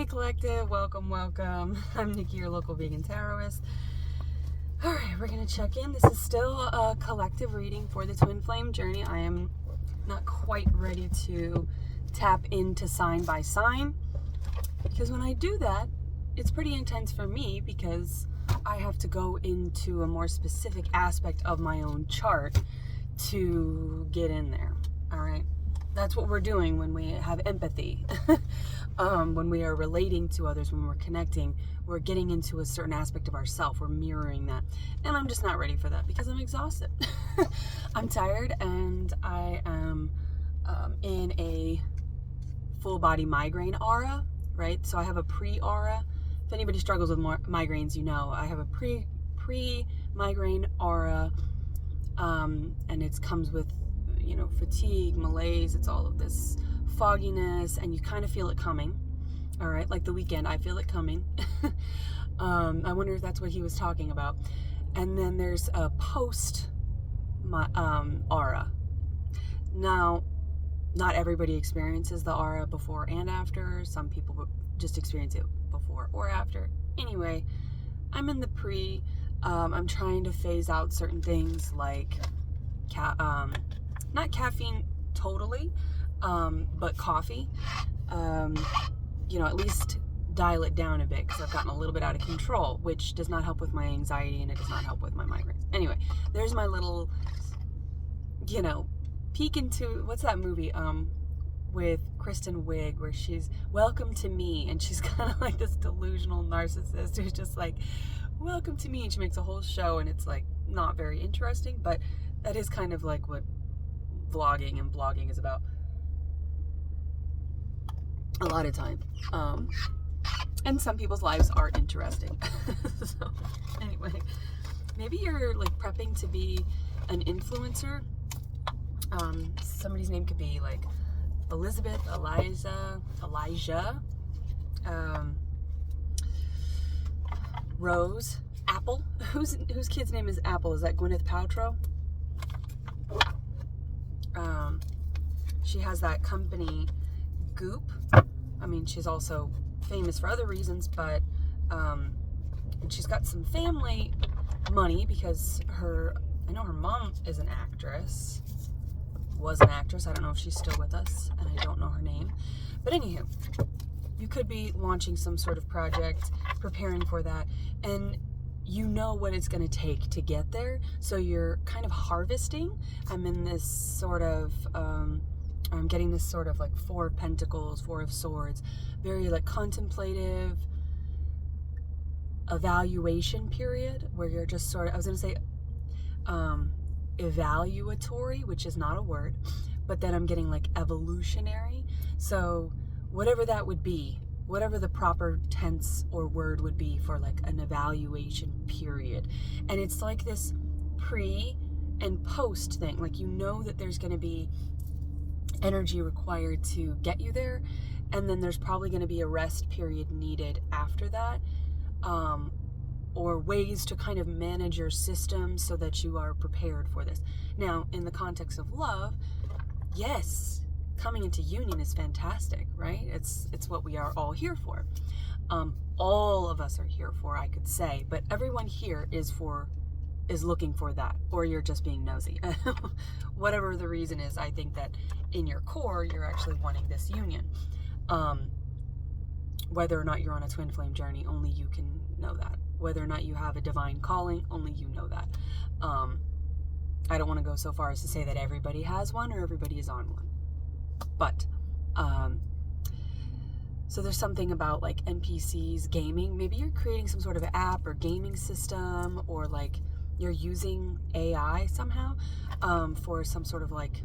Hey Collective, welcome, welcome. I'm Nikki, your local vegan tarotist. Alright, we're going to check in. This is still a collective reading for the Twin Flame journey. I am not quite ready to tap into sign by sign, because when I do that, it's pretty intense for me because I have to go into a more specific aspect of my own chart to get in there. Alright? That's what we're doing when we have empathy. When we are relating to others, when we're connecting, we're getting into a certain aspect of ourself. We're mirroring that. And I'm just not ready for that because I'm exhausted. I'm tired and I am in a full body migraine aura, right? So I have a pre-aura. If anybody struggles with migraines, you know, I have a pre-migraine aura, and it comes with, you know, fatigue, malaise, it's all of this fogginess, and you kind of feel it coming. All right, like The Weeknd, I feel it coming. I wonder if that's what he was talking about. And then there's a post aura. Now, not everybody experiences the aura before and after. Some people just experience it before or after. Anyway, I'm in the pre. I'm trying to phase out certain things like not caffeine totally, but coffee. You know, at least dial it down a bit because I've gotten a little bit out of control, which does not help with my anxiety and it does not help with my migraines. Anyway, there's my little, you know, peek into, what's that movie with Kristen Wiig where she's welcome to me, and she's kind of like this delusional narcissist who's just like, welcome to me, and she makes a whole show and it's like not very interesting, but that is kind of like what vlogging and blogging is about a lot of time. And some people's lives are interesting. So anyway, maybe you're like prepping to be an influencer. Somebody's name could be like Elizabeth, Elijah, Rose, Apple. Whose kid's name is Apple? Is that Gwyneth Paltrow? She has that company Goop. I mean, she's also famous for other reasons, but she's got some family money because I know her mom is an actress, was an actress. I don't know if she's still with us, and I don't know her name. But anywho, you could be launching some sort of project, preparing for that, and you know what it's going to take to get there. So you're kind of harvesting. I'm in this sort of, I'm getting this sort of like Four of Pentacles, Four of Swords, very like contemplative evaluation period where you're just sort of, I was going to say evaluatory, which is not a word, but then I'm getting like evolutionary. So whatever that would be, whatever the proper tense or word would be for like an evaluation period. And it's like this pre and post thing. Like, you know that there's going to be energy required to get you there, and then there's probably going to be a rest period needed after that, or ways to kind of manage your system so that you are prepared for this. Now, in the context of love, yes, coming into union is fantastic, right? It's what we are all here for. All of us are here for, I could say, but everyone here is looking for that, or you're just being nosy. Whatever the reason is, I think that in your core, you're actually wanting this union. Whether or not you're on a twin flame journey, only you can know that. Whether or not you have a divine calling, only you know that. I don't want to go so far as to say that everybody has one or everybody is on one. But, so there's something about like NPCs, gaming. Maybe you're creating some sort of app or gaming system, or like you're using AI somehow for some sort of like,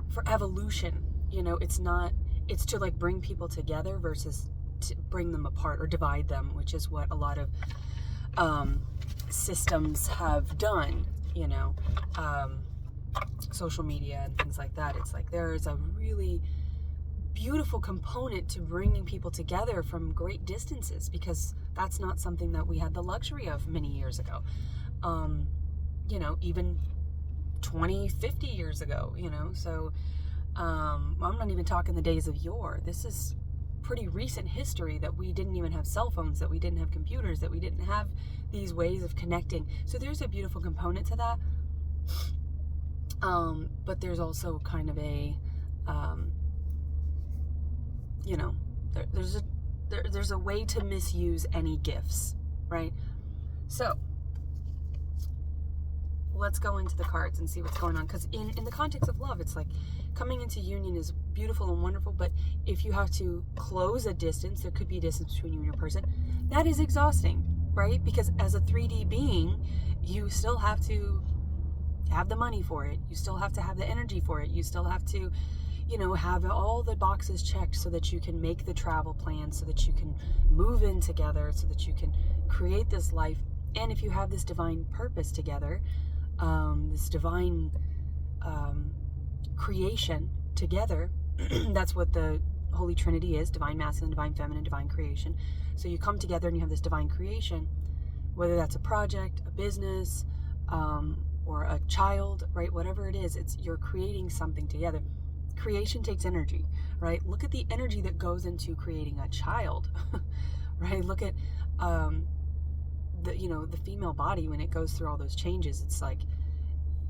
for evolution. You know, it's to like bring people together versus to bring them apart or divide them, which is what a lot of systems have done, you know, social media and things like that. It's like there's a really beautiful component to bringing people together from great distances, because that's not something that we had the luxury of many years ago. You know, even 20, 50 years ago, you know, so I'm not even talking the days of yore. This is pretty recent history that we didn't even have cell phones, that we didn't have computers, that we didn't have these ways of connecting. So there's a beautiful component to that. But there's also kind of a, you know, there's a way to misuse any gifts, right? So let's go into the cards and see what's going on. Because in the context of love, it's like coming into union is beautiful and wonderful, but if you have to close a distance, there could be a distance between you and your person, that is exhausting, right? Because as a 3D being, you still have to have the money for it. You still have to have the energy for it. You still have to, you know, have all the boxes checked so that you can make the travel plan, so that you can move in together, so that you can create this life. And if you have this divine purpose together, this divine creation together, that's what the Holy Trinity is: divine masculine, divine feminine, divine creation. So you come together and you have this divine creation, whether that's a project, a business, or a child, right? Whatever it is, you're creating something together. Creation takes energy, right? Look at the energy that goes into creating a child, right? Look at the female body when it goes through all those changes. It's like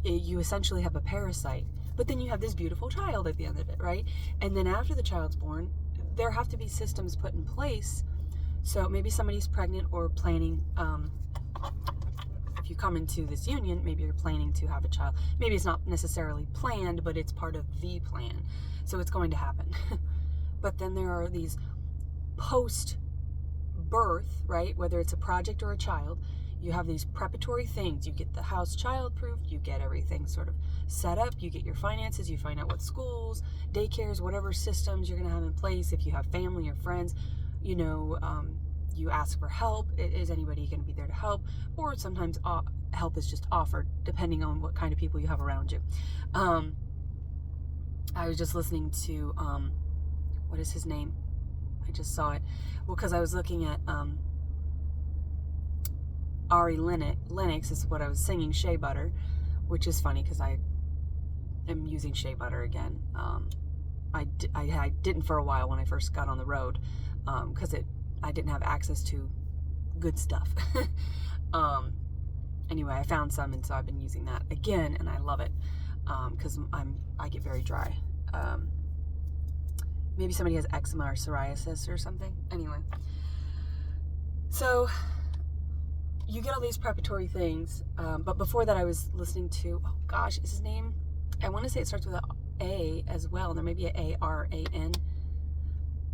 you essentially have a parasite, but then you have this beautiful child at the end of it, right? And then after the child's born, there have to be systems put in place. So maybe somebody's pregnant or planning. If you come into this union, maybe you're planning to have a child. Maybe it's not necessarily planned, but it's part of the plan. So it's going to happen. But then there are these post-birth, right? Whether it's a project or a child, you have these preparatory things. You get the house child-proofed, you get everything sort of set up, you get your finances, you find out what schools, daycares, whatever systems you're going to have in place. If you have family or friends, you know, you ask for help. Is anybody going to be there to help? Or sometimes help is just offered, depending on what kind of people you have around you. I was just listening to, what is his name? I just saw it. Well, because I was looking at Ari Lennox is what I was singing, Shea Butter, which is funny because I am using shea butter again. I didn't for a while when I first got on the road, because I didn't have access to good stuff. Anyway, I found some, and so I've been using that again, and I love it, because I get very dry. Maybe somebody has eczema or psoriasis or something. Anyway, so you get all these preparatory things, but before that I was listening to, oh gosh, is his name? I want to say it starts with an A as well, and there may be an A-R-A-N,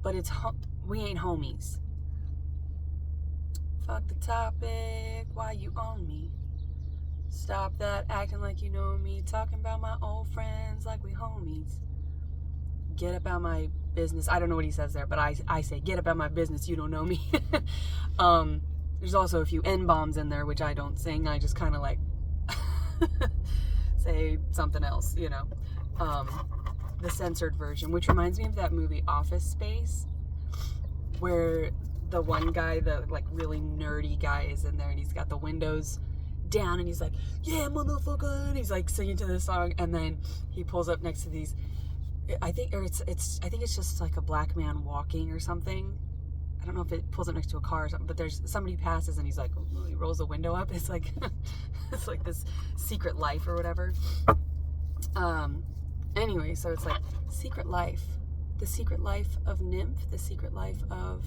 but it's We Ain't Homies. Fuck the topic, why you on me? Stop that acting like you know me, talking about my old friends like we homies. Get about my business. I don't know what he says there, but I say, get about my business, you don't know me. There's also a few N-bombs in there, which I don't sing. I just kind of like say something else, you know. The censored version, which reminds me of that movie Office Space, where the one guy, the like really nerdy guy, is in there and he's got the windows down and he's like, yeah, motherfucker, and he's like singing to this song, and then he pulls up next to these, I think it's just like a black man walking or something. I don't know if it pulls up next to a car or something, but there's somebody passes and he's like, he rolls the window up. It's like it's like this secret life or whatever. Anyway, so it's like secret life, the secret life of Nymph, the secret life of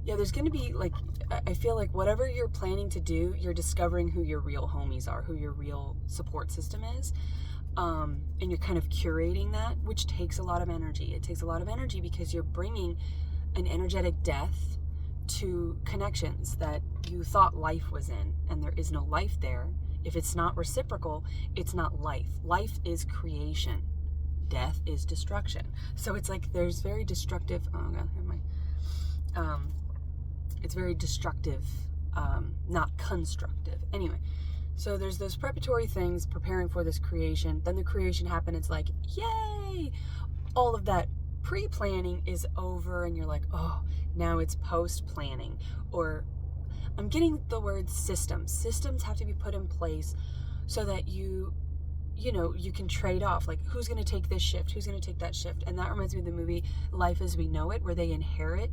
yeah, there's going to be, like, I feel like whatever you're planning to do, you're discovering who your real homies are, who your real support system is. And you're kind of curating that, which takes a lot of energy. It takes a lot of energy because you're bringing an energetic death to connections that you thought life was in, and there is no life there. If it's not reciprocal, it's not life. Life is creation. Death is destruction. So it's like there's very destructive, oh god, it's very destructive, not constructive. Anyway, so there's those preparatory things preparing for this creation. Then the creation happened. It's like, yay! All of that pre-planning is over, and you're like, oh, now it's post-planning. Or I'm getting the word systems. Systems have to be put in place so that you you know, you can trade off, like, who's going to take this shift, who's going to take that shift. And that reminds me of the movie Life as We Know It, where they inherit.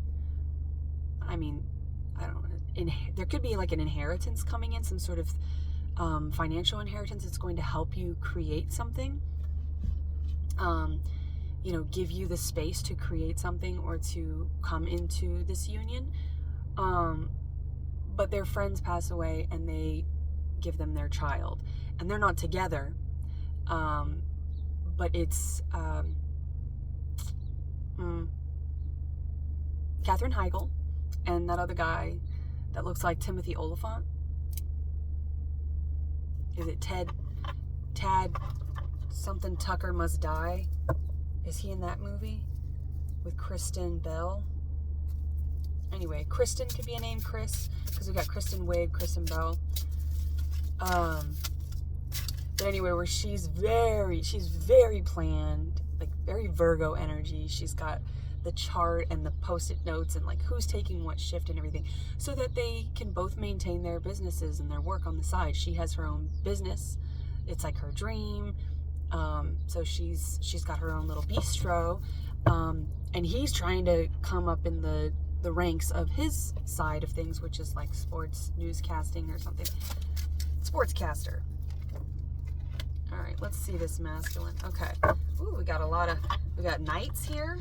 I mean, I don't know. There could be like an inheritance coming in, some sort of financial inheritance that's going to help you create something. You know, give you the space to create something or to come into this union. But their friends pass away and they give them their child. And they're not together. But it's Katherine Heigl and that other guy that looks like Timothy Olyphant. Is it Tad something Tucker Must Die? Is he in that movie with Kristen Bell? Anyway, Kristen could be a name, Chris, because we got Kristen Wiig, Kristen Bell. But anyway, where she's very planned, like very Virgo energy. She's got the chart and the post-it notes and like who's taking what shift and everything, so that they can both maintain their businesses and their work on the side. She has her own business. It's like her dream. So she's got her own little bistro. And he's trying to come up in the ranks of his side of things, which is like sports newscasting or something. Sportscaster. All right, let's see this masculine. Okay. Ooh, we got knights here.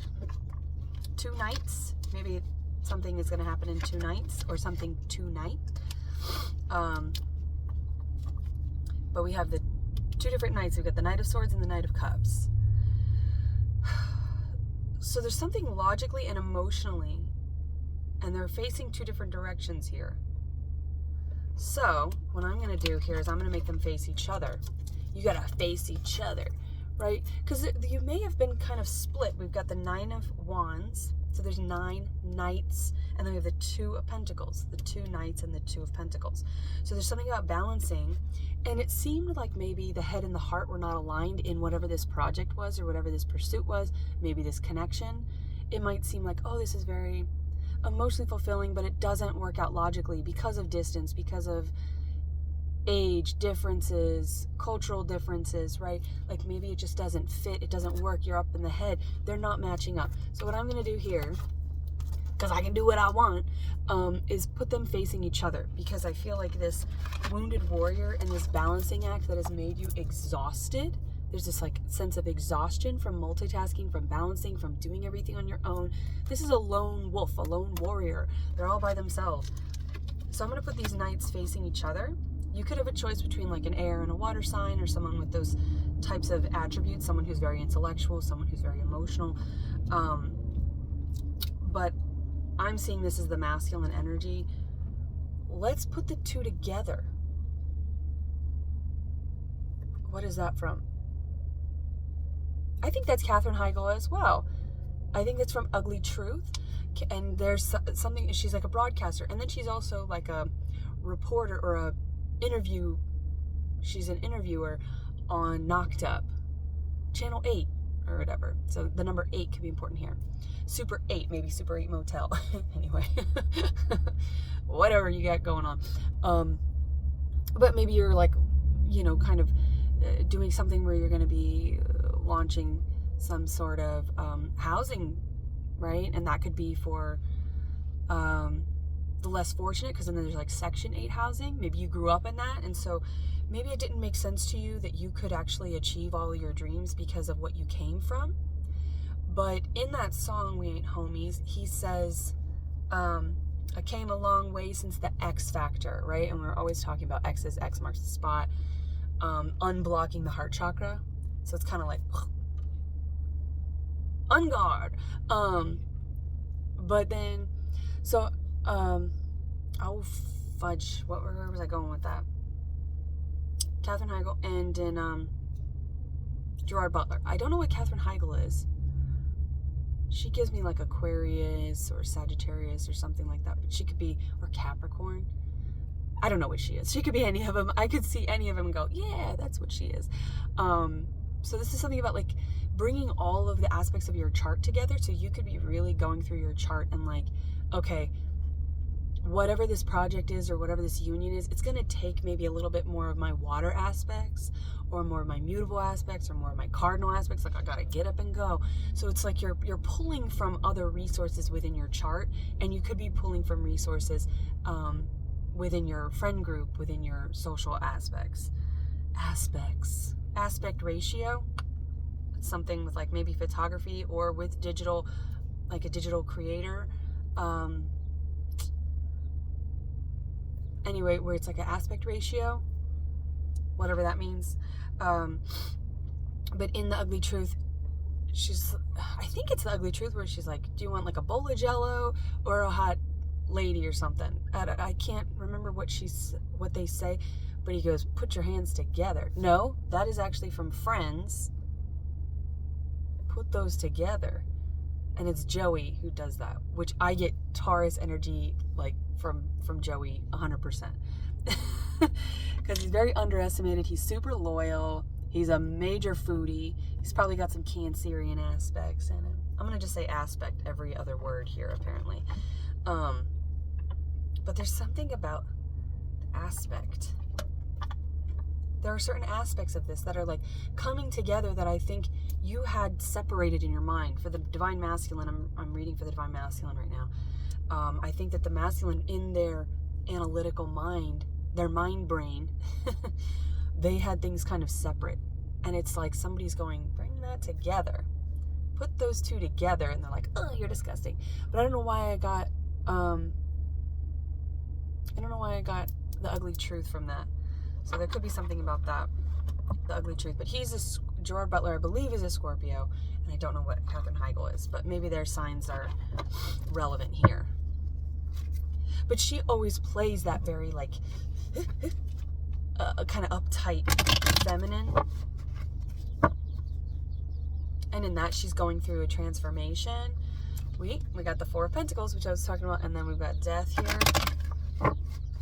2 nights. Maybe something is going to happen in 2 nights or something tonight. But we have the 2 different knights. We've got the Knight of Swords and the Knight of Cups. So there's something logically and emotionally, and they're facing 2 different directions here. So what I'm going to do here is I'm going to make them face each other. You got to face each other, right? Because you may have been kind of split. We've got the 9 of Wands, so there's 9 knights, and then we have the 2 of Pentacles, the 2 knights and the 2 of Pentacles. So there's something about balancing, and it seemed like maybe the head and the heart were not aligned in whatever this project was or whatever this pursuit was, maybe this connection. It might seem like, oh, this is very emotionally fulfilling, but it doesn't work out logically because of distance, because of age differences, cultural differences, right? Like maybe it just doesn't fit, it doesn't work, you're up in the head, they're not matching up. So what I'm going to do here, because I can do what I want, is put them facing each other, because I feel like this wounded warrior and this balancing act that has made you exhausted, there's this like sense of exhaustion from multitasking, from balancing, from doing everything on your own. This is a lone wolf, a lone warrior. They're all by themselves. So I'm going to put these knights facing each other. You could have a choice between like an air and a water sign, or someone with those types of attributes, someone who's very intellectual, someone who's very emotional. But I'm seeing this as the masculine energy. Let's put the 2 together. What is that from? I think that's Katherine Heigl as well. I think that's from Ugly Truth. And there's something, she's like a broadcaster. And then she's also like a reporter or a interview. She's an interviewer on Knocked Up, Channel 8 or whatever. So the number 8 could be important here. Super 8, maybe Super 8 Motel. Anyway, whatever you got going on. But maybe you're like, you know, kind of doing something where you're going to be launching some sort of housing, right? And that could be for the less fortunate, because then there's like Section 8 housing. Maybe you grew up in that, and so maybe it didn't make sense to you that you could actually achieve all of your dreams because of what you came from. But in that song, We Ain't Homies, he says, I came a long way since the X Factor, right? And we're always talking about X's, X marks the spot, unblocking the heart chakra. So it's kind of like, on guard. But then, so, oh, fudge. Where was I going with that? Katherine Heigl and then, Gerard Butler. I don't know what Katherine Heigl is. She gives me like Aquarius or Sagittarius or something like that. But she could be, or Capricorn. I don't know what she is. She could be any of them. I could see any of them and go, yeah, that's what she is. So this is something about like bringing all of the aspects of your chart together. So you could be really going through your chart and like, okay, whatever this project is or whatever this union is, it's going to take maybe a little bit more of my water aspects, or more of my mutable aspects, or more of my cardinal aspects. Like, I got to get up and go. So it's like you're pulling from other resources within your chart, and you could be pulling from resources within your friend group, within your social aspect ratio. It's something with like maybe photography, or with digital, like a digital creator. Anyway, where it's like an aspect ratio, whatever that means. But in The Ugly Truth, I think it's The Ugly Truth, where she's like, do you want like a bowl of Jello or a hot lady or something? I can't remember what they say, but he goes, put your hands together. No, that is actually from Friends. Put those together. And it's Joey who does that, which I get Taurus energy like from Joey 100%. Because he's very underestimated. He's super loyal. He's a major foodie. He's probably got some Cancerian aspects in him. I'm going to just say aspect every other word here, apparently. But there's something about aspect. There are certain aspects of this that are like coming together that I think you had separated in your mind. For the Divine Masculine, I'm reading for the Divine Masculine right now. I think that the masculine, in their analytical mind, their mind brain, they had things kind of separate. And it's like somebody's going, bring that together. Put those two together. And they're like, oh, you're disgusting. But I don't know why I got The Ugly Truth from that. So there could be something about that, The Ugly Truth. But Gerard Butler, I believe, is a Scorpio. And I don't know what Katherine Heigl is. But maybe their signs are relevant here. But she always plays that very, like, kind of uptight feminine. And in that, she's going through a transformation. We got the Four of Pentacles, which I was talking about. And then we've got Death here.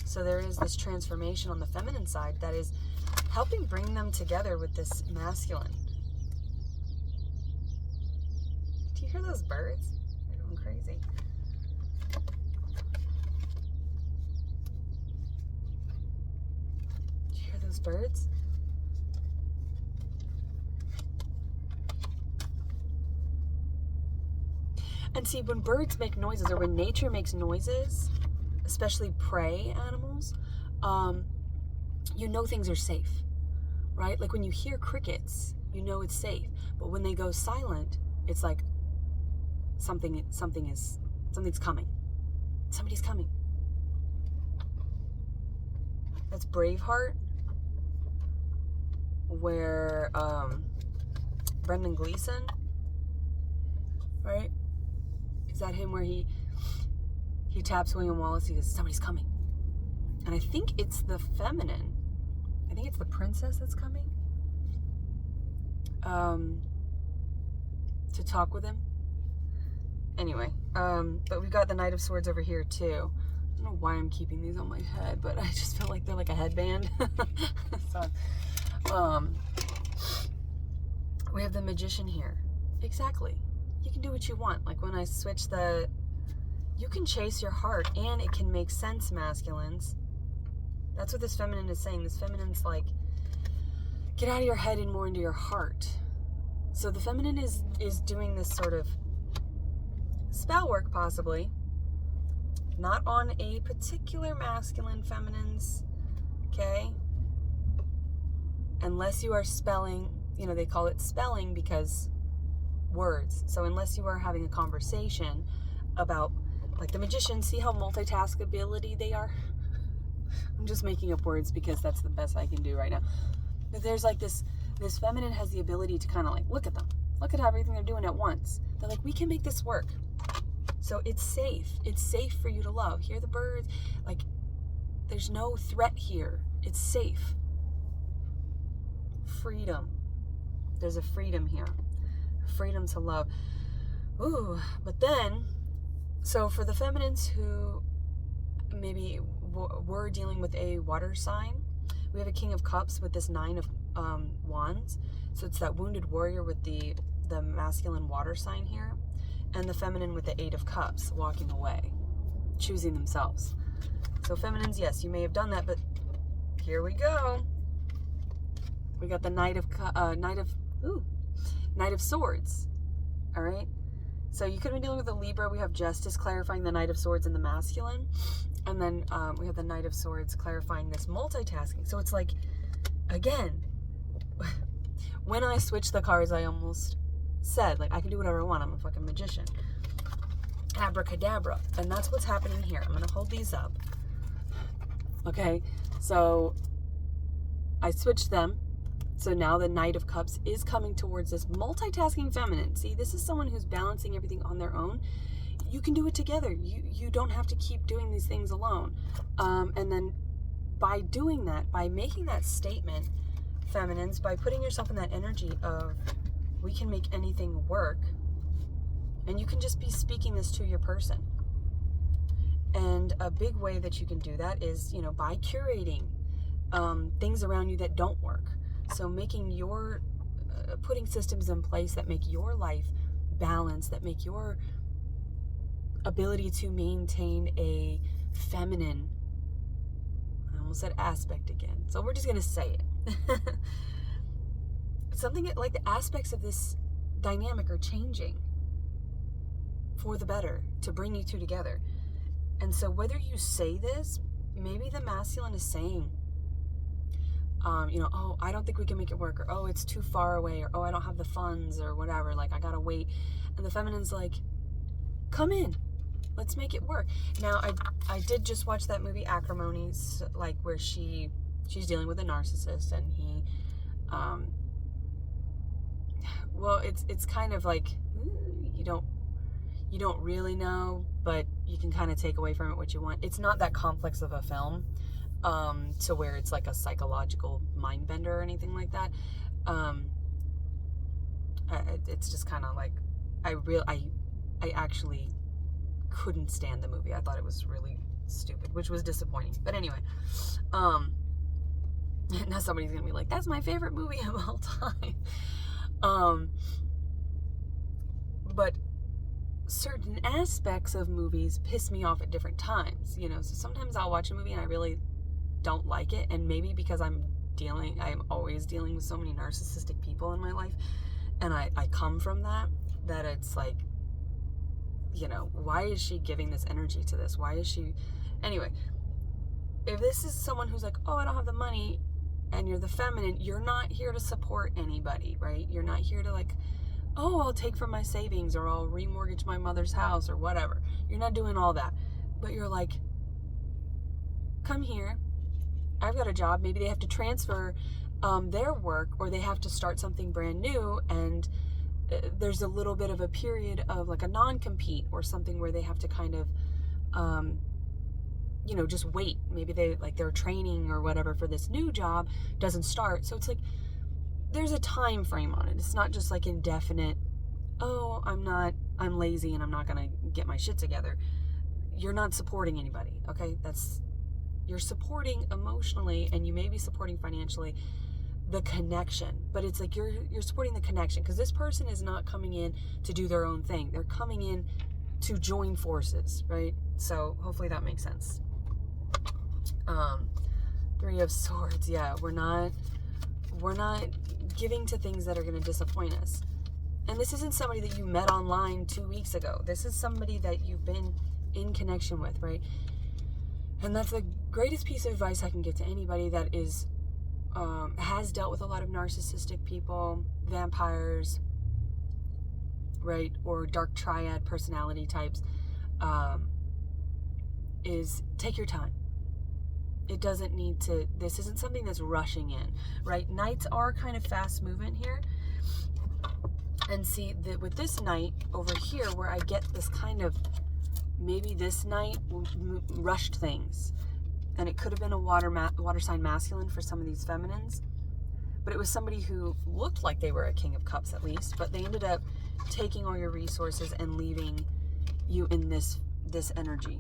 So there is this transformation on the feminine side that is helping bring them together with this masculine. Do you hear those birds? They're going crazy. Do you hear those birds? And see, when birds make noises, or when nature makes noises, especially prey animals, you know things are safe, right? Like when you hear crickets, you know it's safe. But when they go silent, it's like something's coming. Somebody's coming. That's Braveheart, where Brendan Gleeson, right? Is that him, where he taps William Wallace? He goes, somebody's coming. And I think it's the feminine. I think it's the princess that's coming to talk with him. Anyway, but we've got the Knight of Swords over here too. I don't know why I'm keeping these on my head, but I just feel like they're like a headband. So, we have the Magician here. Exactly. You can do what you want. Like when I switch you can chase your heart, and it can make sense, masculines. That's what this feminine is saying. This feminine's like, get out of your head and more into your heart. So the feminine is doing this sort of spell work, possibly. Not on a particular masculine, feminines, okay? Unless you are spelling, they call it spelling because words. So unless you are having a conversation about, like the Magician, see how multitaskability they are? I'm just making up words because that's the best I can do right now. But there's like this feminine has the ability to kind of like, look at them. Look at everything they're doing at once. They're like, we can make this work. So it's safe. It's safe for you to love. Hear the birds. Like, there's no threat here. It's safe. Freedom. There's a freedom here. Freedom to love. Ooh, but then, so for the feminines who maybe were dealing with a water sign, we have a King of Cups with this 9 of Wands. So it's that wounded warrior with the masculine water sign here, and the feminine with the 8 of Cups walking away, choosing themselves. So feminines, yes, you may have done that, but here we go. We got the Knight of Swords. All right. So you could be dealing with a Libra. We have Justice clarifying the Knight of Swords in the masculine. And then we have the Knight of Swords clarifying this multitasking. So it's like, again, when I switched the cards, I almost said, like, I can do whatever I want. I'm a fucking magician. Abracadabra. And that's what's happening here. I'm going to hold these up. Okay. So I switched them. So now the Knight of Cups is coming towards this multitasking feminine. See, this is someone who's balancing everything on their own. You can do it together. You don't have to keep doing these things alone. And then by doing that, by making that statement, feminines, by putting yourself in that energy of we can make anything work, and you can just be speaking this to your person. And a big way that you can do that is, you know, by curating things around you that don't work. So making your, putting systems in place that make your life balanced, that make your ability to maintain a feminine, I almost said aspect again, so we're just going to say it. Something like the aspects of this dynamic are changing for the better to bring you two together. And so whether you say this, maybe the masculine is saying, you know, oh, I don't think we can make it work, or oh, it's too far away, or oh, I don't have the funds, or whatever, like I gotta wait. And the feminine's like, come in, let's make it work. Now I did just watch that movie Acrimonies, like where she's dealing with a narcissist, and he well, it's kind of like you don't really know, but you can kind of take away from it what you want. It's not that complex of a film, to where it's like a psychological mind bender or anything like that. It's just kind of like, I actually couldn't stand the movie. I thought it was really stupid, which was disappointing. But anyway, now somebody's gonna be like, that's my favorite movie of all time. But certain aspects of movies piss me off at different times, you know. So sometimes I'll watch a movie and I really don't like it, and maybe because I'm always dealing with so many narcissistic people in my life, and I come from that it's like, you know, why is she giving this energy to this? Why is she, anyway, if this is someone who's like, oh, I don't have the money, and you're the feminine, you're not here to support anybody, right? You're not here to like, oh, I'll take from my savings, or I'll remortgage my mother's house, or whatever. You're not doing all that. But you're like, come here, I've got a job. Maybe they have to transfer their work, or they have to start something brand new, and there's a little bit of a period of like a non-compete or something where they have to kind of you know, just wait. Maybe their training or whatever for this new job doesn't start. So it's like there's a time frame on it. It's not just like indefinite, oh, I'm lazy and I'm not gonna get my shit together. You're not supporting anybody, okay? You're supporting emotionally, and you may be supporting financially the connection, but it's like you're supporting the connection, because this person is not coming in to do their own thing. They're coming in to join forces, right? So hopefully that makes sense. Three of Swords. Yeah, we're not giving to things that are going to disappoint us. And this isn't somebody that you met online 2 weeks ago. This is somebody that you've been in connection with, right? And that's the greatest piece of advice I can give to anybody that is has dealt with a lot of narcissistic people, vampires, right, or dark triad personality types, is take your time. It doesn't need to, this isn't something that's rushing in, right? Knights are kind of fast movement here. And see, that with this Knight over here, where I get this kind of, maybe this Knight rushed things. And it could have been a water sign masculine for some of these feminines. But it was somebody who looked like they were a King of Cups at least, but they ended up taking all your resources and leaving you in this energy.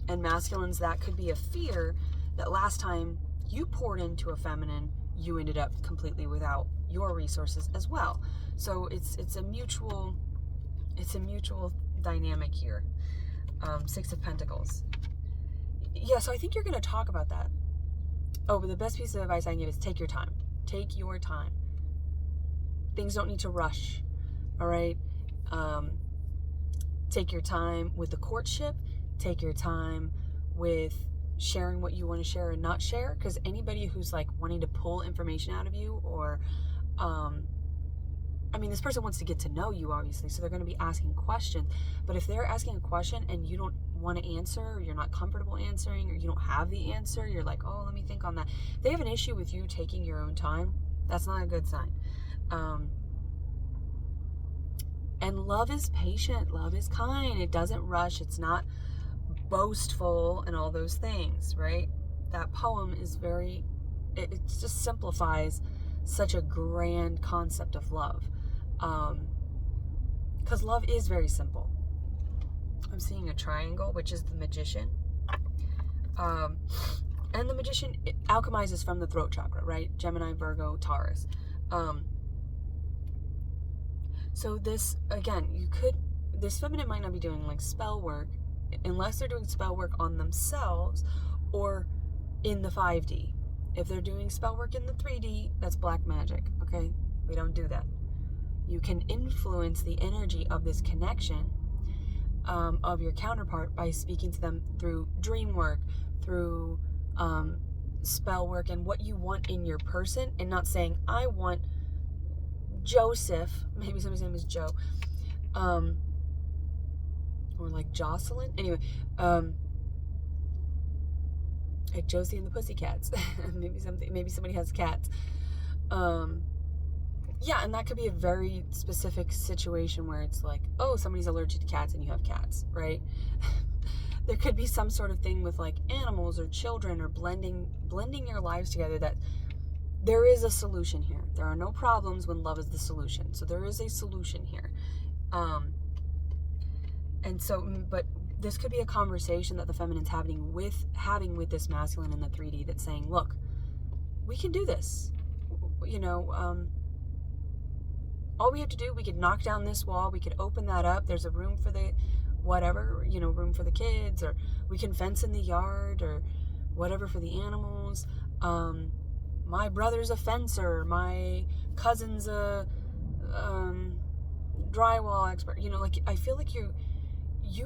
And masculines, that could be a fear that last time you poured into a feminine, you ended up completely without your resources as well. So it's a mutual dynamic here. Six of Pentacles. yeah, so I think you're going to talk about that. Oh, but the best piece of advice I can give is take your time. Take your time. Things don't need to rush, all right? Take your time with the courtship. Take your time with sharing what you want to share and not share, because anybody who's like wanting to pull information out of you, or I mean, this person wants to get to know you, obviously, so they're going to be asking questions. But if they're asking a question and you don't want to answer, or you're not comfortable answering, or you don't have the answer, you're like, oh, let me think on that. If they have an issue with you taking your own time, that's not a good sign. And love is patient. Love is kind. It doesn't rush. It's not boastful and all those things, right? That poem is very, it just simplifies such a grand concept of love. Because love is very simple. I'm seeing a triangle, which is the Magician. And the Magician alchemizes from the throat chakra, right? Gemini, Virgo, Taurus. So this, again, this feminine might not be doing like spell work unless they're doing spell work on themselves or in the 5D. If they're doing spell work in the 3D, that's black magic, okay? We don't do that. You can influence the energy of this connection of your counterpart by speaking to them through dream work, through spell work, and what you want in your person, and not saying, I want Joseph, maybe somebody's name is Joe, or like Jocelyn, anyway, like Josie and the Pussycats. maybe somebody has cats. Yeah, and that could be a very specific situation where it's like, oh, somebody's allergic to cats and you have cats, right? There could be some sort of thing with like animals or children, or blending your lives together, that there is a solution here. There are no problems when love is the solution. So there is a solution here. And so, but this could be a conversation that the feminine's having with this masculine in the 3D, that's saying, look, we can do this. You know, all we have to do, we could knock down this wall, we could open that up, there's a room for the whatever, you know, room for the kids, or we can fence in the yard, or whatever for the animals. My brother's a fencer, my cousin's a drywall expert. You know, like, I feel like you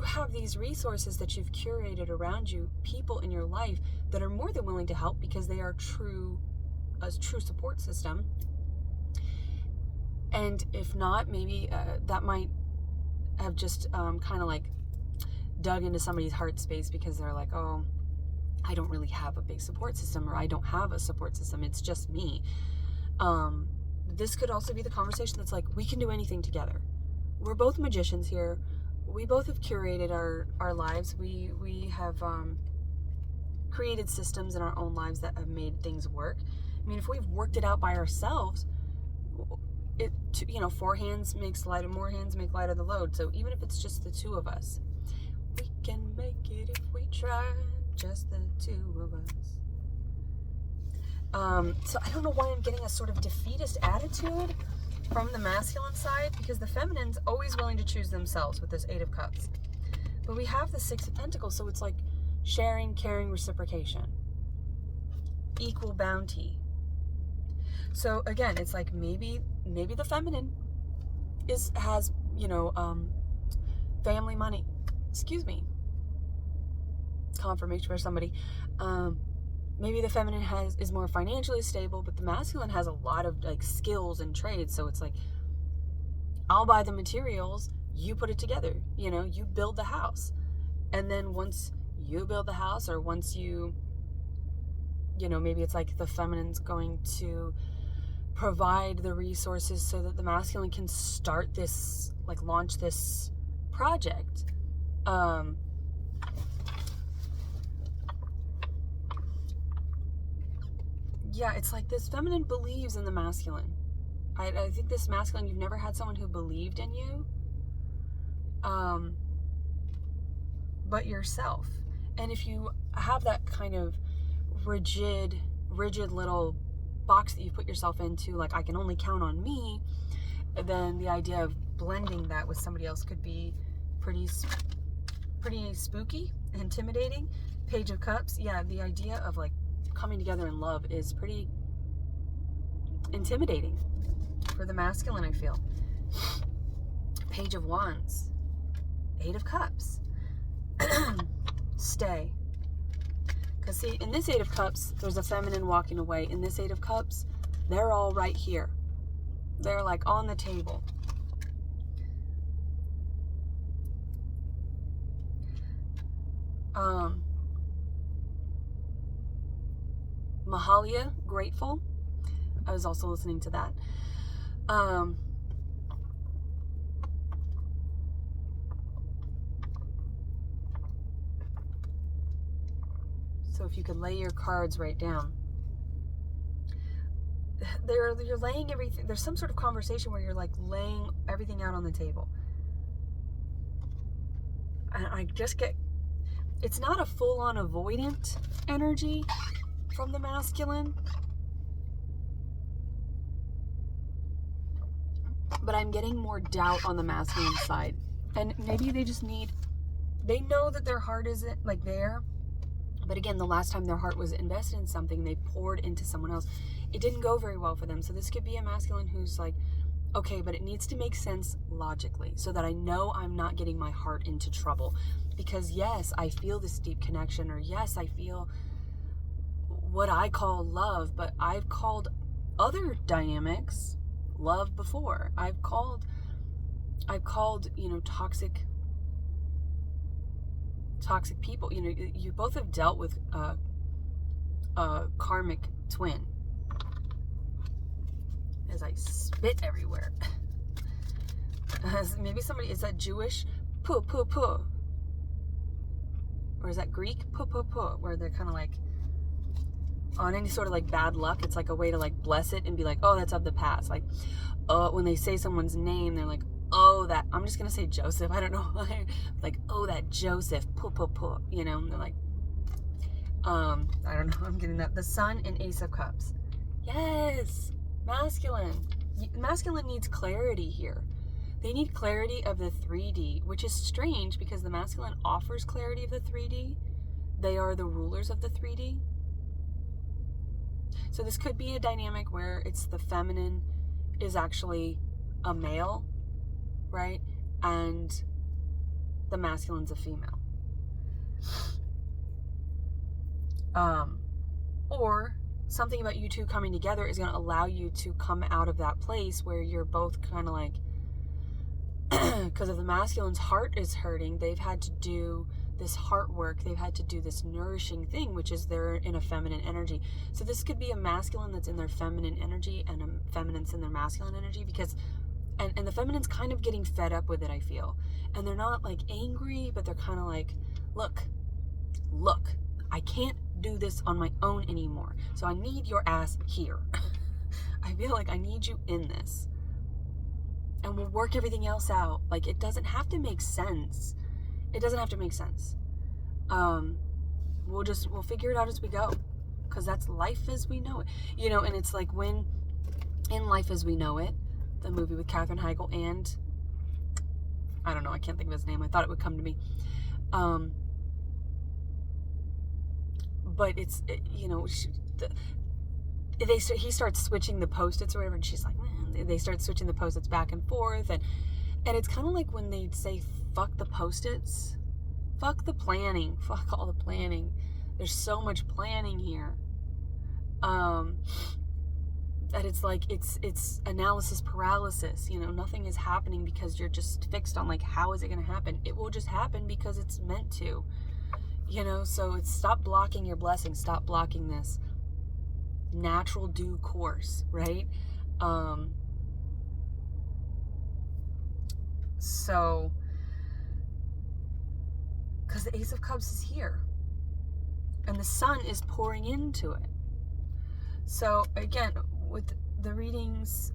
have these resources that you've curated around you, people in your life that are more than willing to help, because they are a true support system. And if not, maybe that might have just kind of like dug into somebody's heart space, because they're like, oh, I don't really have a big support system, or I don't have a support system, it's just me. This could also be the conversation that's like, we can do anything together. We're both magicians here. We both have curated our lives. We have created systems in our own lives that have made things work. I mean, if we've worked it out by ourselves, you know, 4 hands makes lighter, more hands make lighter the load. So even if it's just the 2 of us, we can make it if we try, just the 2 of us. So I don't know why I'm getting a sort of defeatist attitude from the masculine side, because the feminine's always willing to choose themselves with this 8 of Cups. But we have the 6 of Pentacles, so it's like sharing, caring, reciprocation, equal bounty. So again, it's like maybe the feminine has, you know, family money. Excuse me. Confirmation for somebody. Maybe the feminine is more financially stable, but the masculine has a lot of like skills and trades. So it's like, I'll buy the materials, you put it together. You know, you build the house, and then once you build the house, or once you know, maybe it's like the feminine's going to provide the resources so that the masculine can start this, like launch this project. Yeah, it's like this feminine believes in the masculine. I think this masculine, you've never had someone who believed in you, but yourself. And if you have that kind of rigid little box that you put yourself into, like, I can only count on me, then the idea of blending that with somebody else could be pretty spooky, intimidating, Page of Cups, yeah, the idea of like coming together in love is pretty intimidating for the masculine, I feel. Page of Wands, Eight of Cups. Stay. Because see, in this Eight of Cups, there's a feminine walking away. In this Eight of Cups, they're all right here. They're like on the table. Mahalia, Grateful. I was also listening to that. So if you could lay your cards right down. You're laying everything. There's some sort of conversation where you're like laying everything out on the table. And I just get, it's not a full-on avoidant energy from the masculine, but I'm getting more doubt on the masculine side. And maybe they just need, they know that their heart isn't like there, but again, the last time their heart was invested in something, they poured into someone else. It didn't go very well for them. So this could be a masculine who's like, okay, but it needs to make sense logically so that I know I'm not getting my heart into trouble. Because yes, I feel this deep connection, or yes, I feel what I call love, but I've called other dynamics love before. I've called, you know, toxic people. You know, you both have dealt with a karmic twin. As I spit everywhere. Maybe somebody, is that Jewish? Puh, puh, puh. Or is that Greek? Puh, puh, puh. Where they're kind of like, on any sort of like bad luck, it's like a way to like bless it and be like, oh, that's of the past. Like, when they say someone's name, they're like, oh, that, I'm just going to say Joseph. I don't know why. Like, oh, that Joseph. Puh, puh, puh. You know, and they're like, I don't know. I'm getting that. The Sun and Ace of Cups. Yes. Masculine needs clarity here. They need clarity of the 3D, which is strange because the masculine offers clarity of the 3D. They are the rulers of the 3D. So this could be a dynamic where it's the feminine is actually a male, right? And the masculine's a female. Or something about you two coming together is going to allow you to come out of that place where you're both kind of like, because if the masculine's heart is hurting, they've had to do this heart work, they've had to do this nourishing thing, which is they're in a feminine energy. So this could be a masculine that's in their feminine energy and a feminine's in their masculine energy, because and the feminine's kind of getting fed up with it, I feel. And they're not like angry, but they're kind of like, look, I can't do this on my own anymore. So I need your ass here. I feel like I need you in this. And we'll work everything else out. Like, it doesn't have to make sense. It doesn't have to make sense. We'll figure it out as we go. Because that's life as we know it. You know, and it's like when in Life as We Know It, the movie with Katherine Heigl and, I don't know, I can't think of his name. I thought it would come to me. But it's, you know, he starts switching the Post-its or whatever, and she's like, man, they start switching the Post-its back and forth, and it's kind of like when they say, fuck the Post-its, fuck the planning, fuck all the planning. There's so much planning here. That it's like, it's analysis paralysis, you know, nothing is happening because you're just fixed on like, how is it going to happen? It will just happen because it's meant to, you know, so it's stop blocking your blessings, stop blocking this natural due course, right? So, because the Ace of Cups is here and the Sun is pouring into it. So again, with the readings,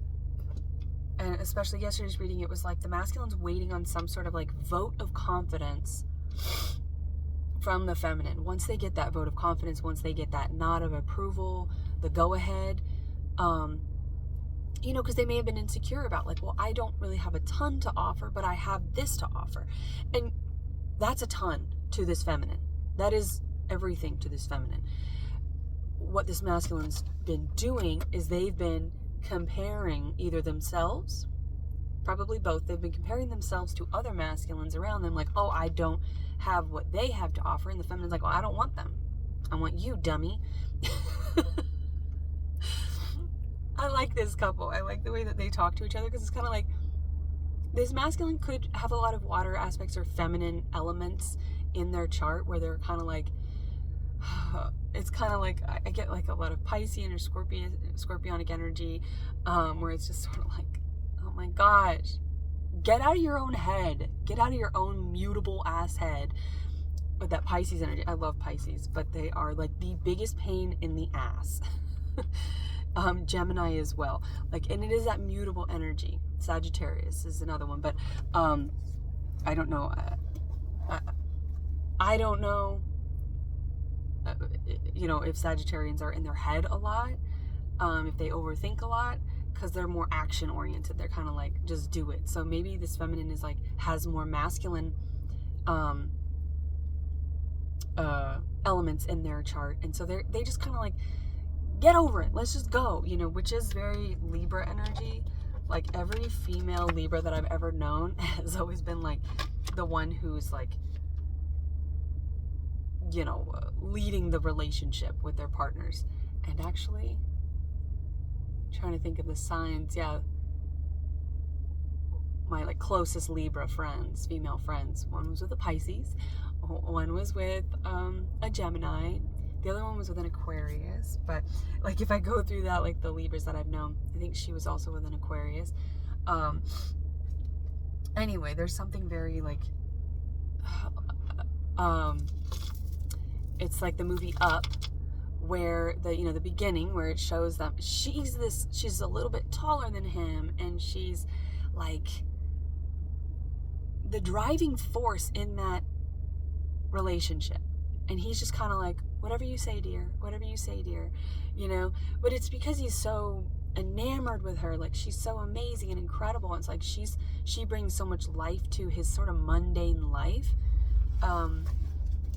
and especially yesterday's reading, it was like the masculine's waiting on some sort of like vote of confidence from the feminine. Once they get that vote of confidence, once they get that nod of approval, the go ahead, you know, because they may have been insecure about like, well, I don't really have a ton to offer, but I have this to offer. And that's a ton to this feminine. That is everything to this feminine. What this masculine's been doing is they've been comparing either themselves, probably both, they've been comparing themselves to other masculines around them, like, oh, I don't have what they have to offer, and the feminine's like, well, I don't want them. I want you, dummy. I like this couple. I like the way that they talk to each other, because it's kind of like, this masculine could have a lot of water aspects or feminine elements in their chart, where they're kind of like, it's kind of like, I get like a lot of Piscean or Scorpionic energy, where it's just sort of like, oh my gosh, get out of your own head. Get out of your own mutable ass head with that Pisces energy. I love Pisces, but they are like the biggest pain in the ass. Gemini as well. Like, and it is that mutable energy. Sagittarius is another one, but I don't know. I don't know. If Sagittarians are in their head a lot, if they overthink a lot, because they're more action oriented. They're kind of like, just do it. So maybe this feminine is like, has more masculine elements in their chart, and so they just kind of like, get over it, let's just go, which is very Libra energy. Like, every female Libra that I've ever known has always been like the one who's like, leading the relationship with their partners. And actually, trying to think of the signs, my like closest Libra friends, female friends, one was with a Pisces, one was with a Gemini, the other one was with an Aquarius. But like, if I go through that, like the Libras that I've known, I think she was also with an Aquarius. Anyway, there's something very like, it's like the movie Up, where the beginning, where it shows them, she's a little bit taller than him, and she's like the driving force in that relationship, and he's just kind of like, whatever you say, dear, whatever you say, dear, but it's because he's so enamored with her. Like, she's so amazing and incredible. It's like she brings so much life to his sort of mundane life,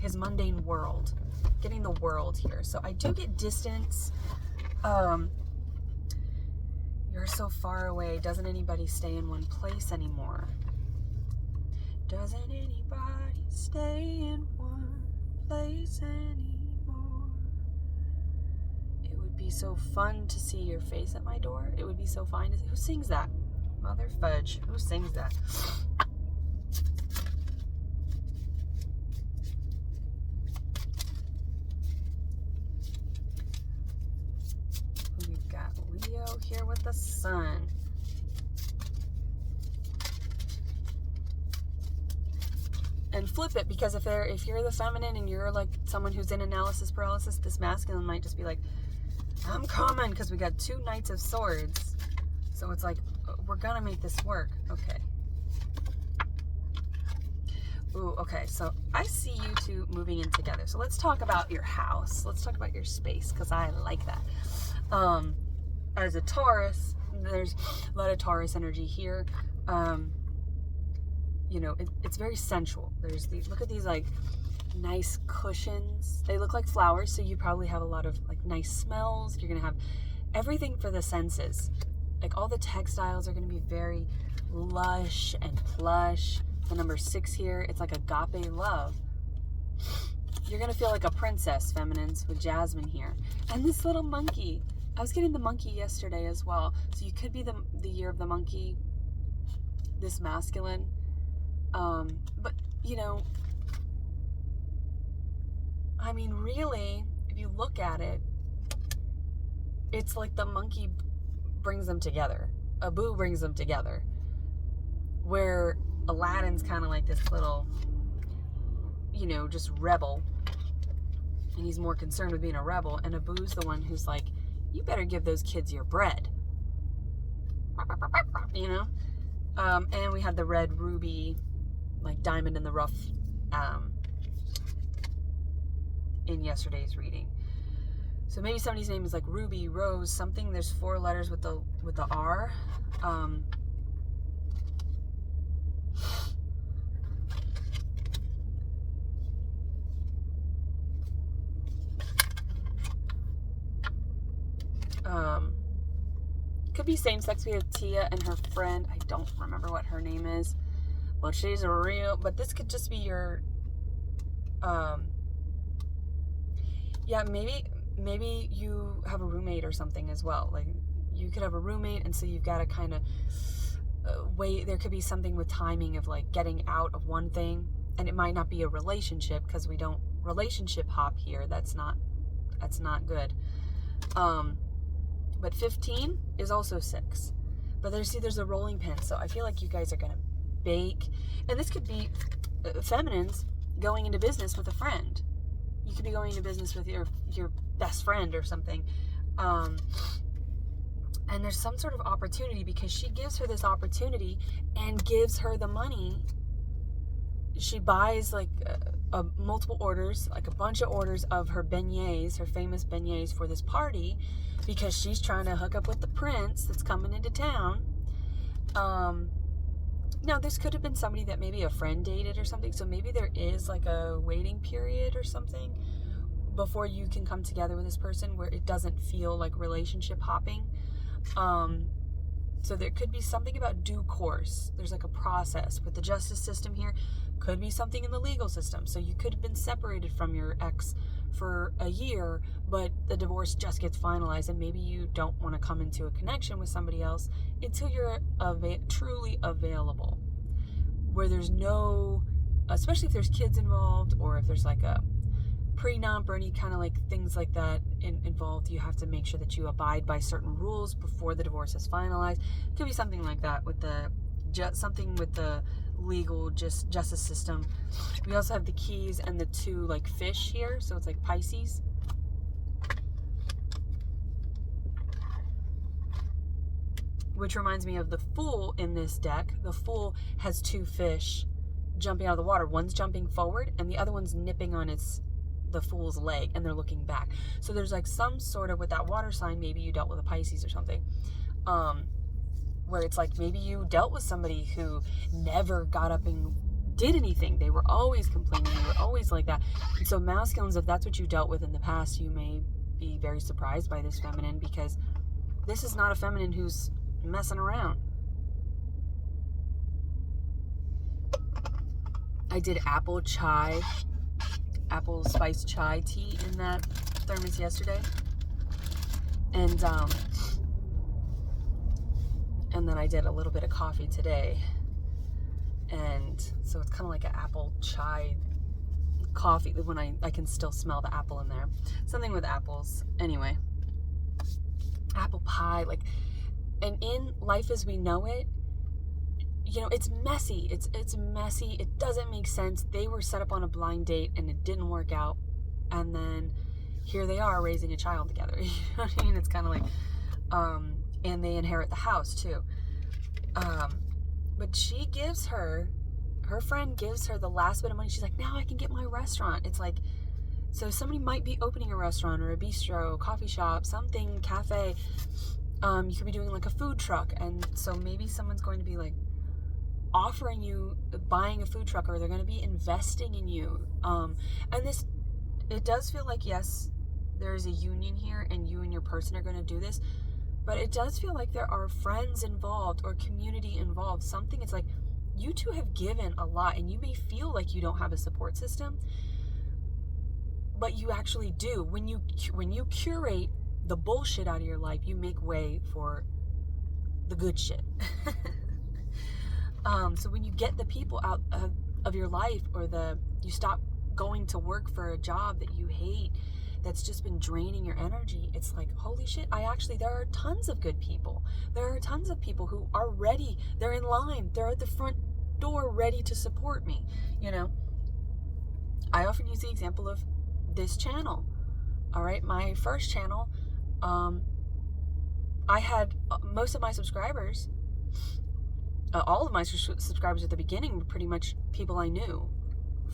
his mundane world, getting the world here. So I do get distance. You're so far away. Doesn't anybody stay in one place anymore? Doesn't anybody stay in one place anymore? It would be so fun to see your face at my door. It would be so fun to see. Who sings that? Mother fudge. Who sings that? We've got Leo here with the sun. And flip it, because if you're the feminine and you're like someone who's in analysis paralysis, this masculine might just be like, I'm coming, because we got 2 Knights of Swords. So it's like, we're gonna make this work. Okay. Ooh, okay, so I see you two moving in together. So let's talk about your house. Let's talk about your space, because I like that. As a Taurus, there's a lot of Taurus energy here. It's very sensual. There's look at these like nice cushions. They look like flowers, so you probably have a lot of like nice smells. You're gonna have everything for the senses. Like, all the textiles are gonna be very lush and plush. The number 6 here, it's like agape love. You're gonna feel like a princess, feminines, with Jasmine here. And this little monkey. I was getting the monkey yesterday as well. So you could be the year of the monkey, this masculine. But I mean, really, if you look at it, it's like the monkey brings them together. Abu brings them together. Where Aladdin's kind of like this little, just rebel. And he's more concerned with being a rebel. And Abu's the one who's like, you better give those kids your bread. And we had the red ruby, like diamond in the rough, in yesterday's reading. So maybe somebody's name is like Ruby, Rose, something. There's 4 letters with the R. Could be same-sex. We have Tia and her friend. I don't remember what her name is. Well, she's a real... But this could just be your... Yeah, maybe you have a roommate or something as well. Like, you could have a roommate, and so you've got to kind of wait. There could be something with timing of, like, getting out of one thing. And it might not be a relationship, because we don't relationship hop here. That's not good. But 15 is also 6. But there's a rolling pin. So I feel like you guys are going to bake. And this could be feminines going into business with a friend. You could be going into business with your best friend or something. And there's some sort of opportunity, because she gives her this opportunity and gives her the money. She buys like multiple orders, like a bunch of orders of her beignets, her famous beignets for this party, because she's trying to hook up with the prince that's coming into town. Now, this could have been somebody that maybe a friend dated or something, so maybe there is like a waiting period or something before you can come together with this person where it doesn't feel like relationship hopping. So there could be something about due course. There's like a process with the justice system here. Could be something in the legal system. So you could have been separated from your ex for a year, but the divorce just gets finalized, and maybe you don't want to come into a connection with somebody else until you're truly available, where there's no, especially if there's kids involved, or if there's like a prenup or any kind of like things like that involved. You have to make sure that you abide by certain rules before the divorce is finalized. It could be something like that with something with the legal justice system. We also have the keys and the 2 like fish here, so it's like Pisces. Which reminds me of the Fool in this deck. The Fool has 2 fish jumping out of the water. One's jumping forward and the other one's nipping on the Fool's leg, and they're looking back. So there's like some sort of, with that water sign, maybe you dealt with a Pisces or something, where it's like maybe you dealt with somebody who never got up and did anything. They were always complaining. They were always like that. And so masculines, if that's what you dealt with in the past, you may be very surprised by this feminine, because this is not a feminine who's messing around. I did apple spice chai tea in that thermos yesterday. And then I did a little bit of coffee today. And so it's kind of like an apple chai coffee, when I can still smell the apple in there. Something with apples. Anyway. Apple pie, like, and in life as we know it, you know, it's messy. It's messy. It doesn't make sense. They were set up on a blind date and it didn't work out. And then here they are raising a child together. You know what I mean? It's kind of like, and they inherit the house too. But she gives her friend gives her the last bit of money. She's like, now I can get my restaurant. It's like, so somebody might be opening a restaurant or a bistro, coffee shop, something, cafe. You could be doing like a food truck. And so maybe someone's going to be like offering you, buying a food truck, or they're going to be investing in you. And this, it does feel like, yes, there is a union here and you and your person are going to do this. But it does feel like there are friends involved or community involved. Something, it's like you two have given a lot, and you may feel like you don't have a support system, but you actually do. When you curate the bullshit out of your life, you make way for the good shit. So when you get the people out of your life, or you stop going to work for a job that you hate, that's just been draining your energy, it's like, holy shit, there are tons of good people. There are tons of people who are ready. They're in line. They're at the front door ready to support me, you know? I often use the example of this channel. All right, my first channel, I had most of my subscribers, all of my subscribers at the beginning were pretty much people I knew,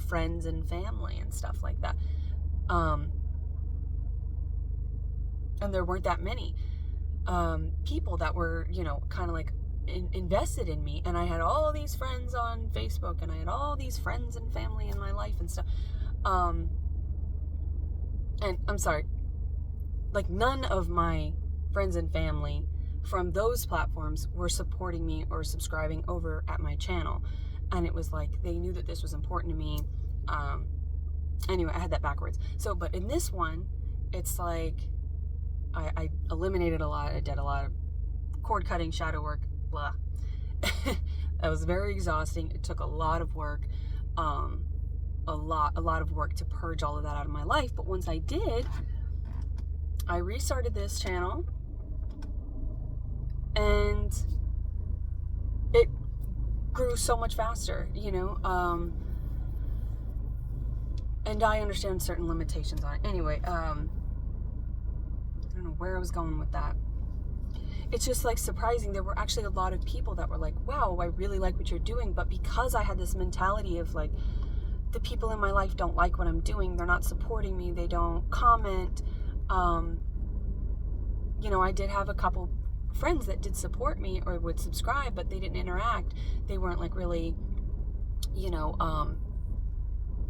friends and family and stuff like that. And there weren't that many people that were, you know, kind of like invested in me. And I had all these friends on Facebook, and I had all these friends and family in my life and stuff. And I'm sorry, like, none of my friends and family from those platforms were supporting me or subscribing over at my channel. And it was like, they knew that this was important to me. Anyway, I had that backwards. So, but in this one, it's like, I eliminated a lot. I did a lot of cord cutting, shadow work, blah. That was very exhausting. It took a lot of work, a lot of work to purge all of that out of my life. But once I did, I restarted this channel, and it grew so much faster, you know. And I understand certain limitations on it. Anyway, I don't know where I was going with that. It's just like surprising. There were actually a lot of people that were like, wow, I really like what you're doing. But because I had this mentality of like, the people in my life don't like what I'm doing, they're not supporting me, they don't comment. You know, I did have a couple friends that did support me or would subscribe, but they didn't interact. They weren't like really, you know,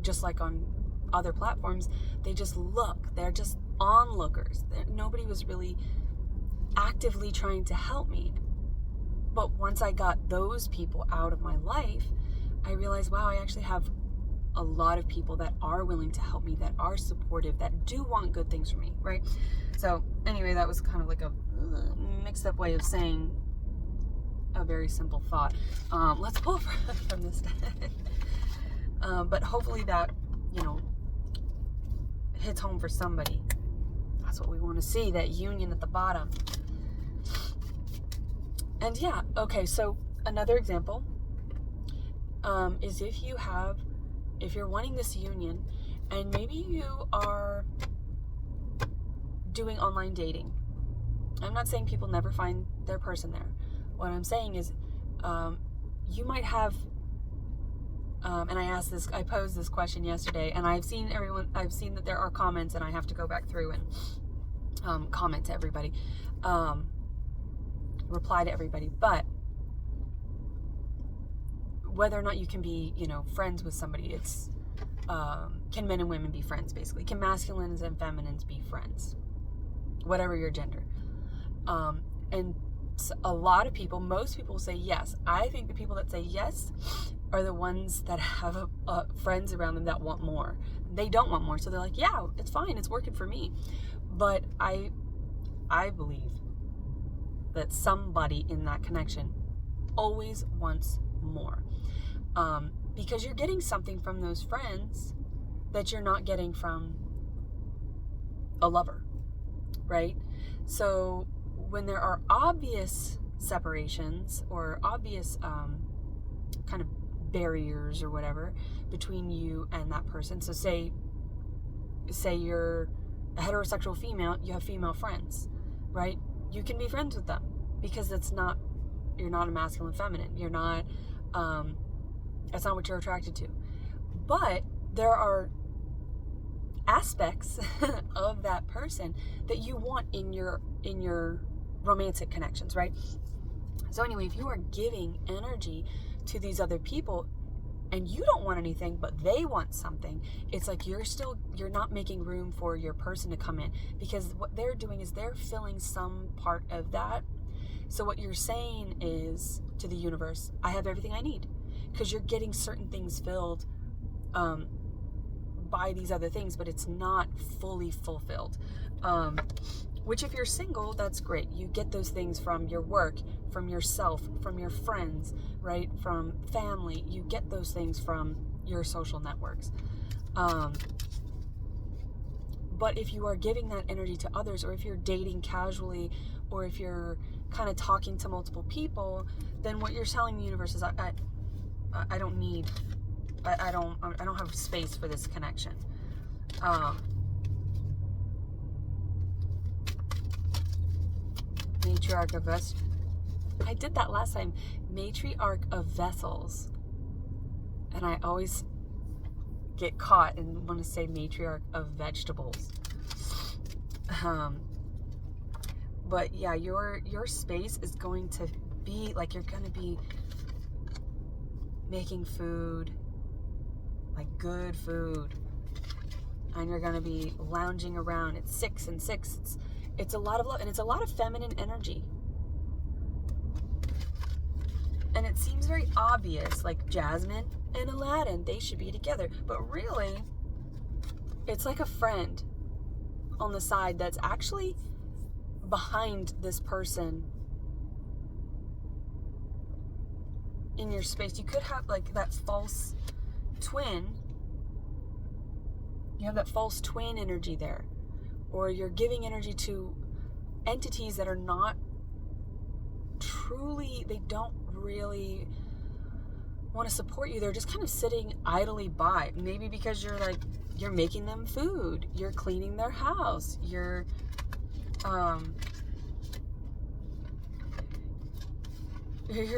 just like on other platforms, they just look. They're just onlookers. Nobody was really actively trying to help me. But once I got those people out of my life, I realized, wow, I actually have a lot of people that are willing to help me, that are supportive, that do want good things for me, right? So anyway, that was kind of like a mixed up way of saying a very simple thought. Let's pull from this. But hopefully that, you know, hits home for somebody. That's what we want to see, that union at the bottom. And yeah, okay, so another example is if you're wanting this union, and maybe you are doing online dating. I'm not saying people never find their person there. What I'm saying is, you might have, and I posed this question yesterday, and I've seen that there are comments, and I have to go back through and comment to everybody, reply to everybody, but whether or not you can be, you know, friends with somebody, it's, can men and women be friends, basically? Can masculines and feminines be friends? Whatever your gender. And a lot of people, most people say yes. I think the people that say yes are the ones that have friends around them that want more. They don't want more, so they're like, yeah, it's fine, it's working for me. But I believe that somebody in that connection always wants more. Because you're getting something from those friends that you're not getting from a lover, right? So when there are obvious separations or obvious kind of barriers or whatever between you and that person, so say you're a heterosexual female, you have female friends, right? You can be friends with them because you're not a masculine feminine. You're not, that's not what you're attracted to. But there are aspects of that person that you want in your romantic connections, right? So anyway, if you are giving energy to these other people and you don't want anything, but they want something, it's like you're not making room for your person to come in, because what they're doing is they're filling some part of that. So what you're saying is to the universe, I have everything I need, because you're getting certain things filled by these other things, but it's not fully fulfilled. Which if you're single, that's great. You get those things from your work, from yourself, from your friends, right? From family. You get those things from your social networks. But if you are giving that energy to others, or if you're dating casually, or if you're kind of talking to multiple people, then what you're telling the universe is, I don't need, I don't have space for this connection. Matriarch of Vessels. I did that last time. Matriarch of Vessels. And I always get caught and want to say matriarch of vegetables. But yeah, your space is going to be like, you're going to be making food, like good food, and you're going to be lounging around. It's 6 and 6. It's a lot of love, and it's a lot of feminine energy. And it seems very obvious, like Jasmine and Aladdin, they should be together. But really, it's like a friend on the side that's actually behind this person in your space. You could have like that false twin. You have that false twin energy there. Or you're giving energy to entities that are not truly, they don't really want to support you. They're just kind of sitting idly by. Maybe because you're making them food, you're cleaning their house, you're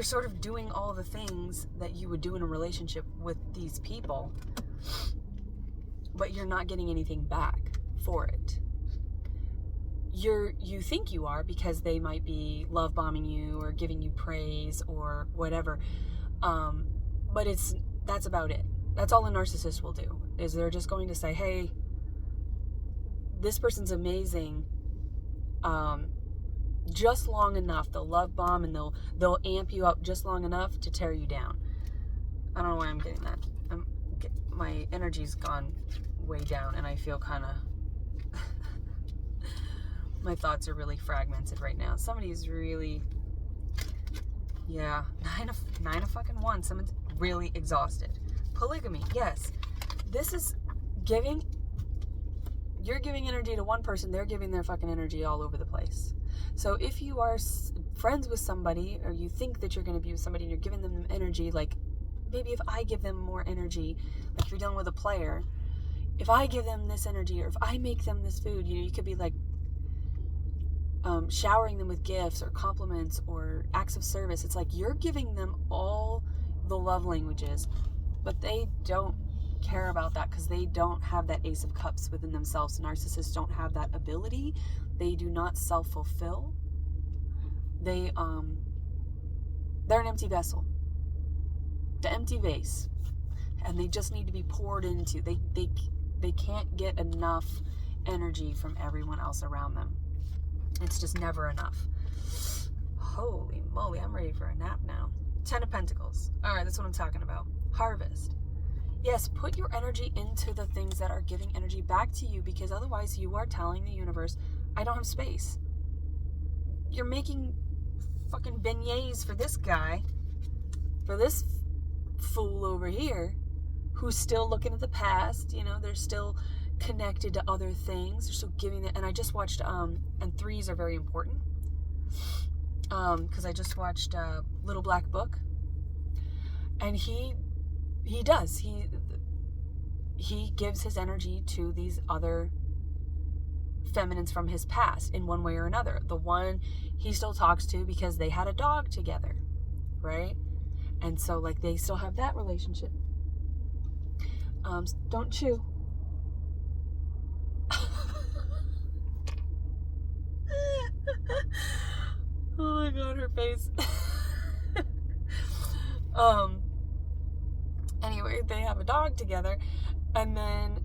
sort of doing all the things that you would do in a relationship with these people, but you're not getting anything back for it. You think you are, because they might be love bombing you or giving you praise or whatever, but that's about it. That's all a narcissist will do, is they're just going to say, hey, this person's amazing, just long enough. They'll love bomb and they'll amp you up just long enough to tear you down. I don't know why I'm getting that. My energy's gone way down, and I feel kind of my thoughts are really fragmented right now. Somebody's really, yeah, nine of fucking one. Someone's really exhausted. Polygamy, yes. This is you're giving energy to one person, they're giving their fucking energy all over the place. So if you are friends with somebody, or you think that you're going to be with somebody and you're giving them energy, like maybe if I give them more energy, like you're dealing with a player, if I give them this energy, or if I make them this food, you could be like showering them with gifts or compliments or acts of service. It's like you're giving them all the love languages, but they don't care about that because they don't have that Ace of Cups within themselves. Narcissists don't have that ability. They do not self-fulfill. They're an empty vessel, the empty vase, and they just need to be poured into. They can't get enough energy from everyone else around them. It's just never enough. Holy moly, I'm ready for a nap now. 10 of Pentacles. All right, that's what I'm talking about. Harvest. Yes, put your energy into the things that are giving energy back to you, because otherwise you are telling the universe, I don't have space. You're making fucking beignets for this guy, for this fool over here, who's still looking at the past. They're still connected to other things. They're still giving it. And I just watched, and threes are very important, because I just watched Little Black Book, and he gives his energy to these other feminines from his past in one way or another. The one he still talks to because they had a dog together, right? And so like they still have that relationship. Don't chew. Oh my god, her face. Anyway, they have a dog together, and then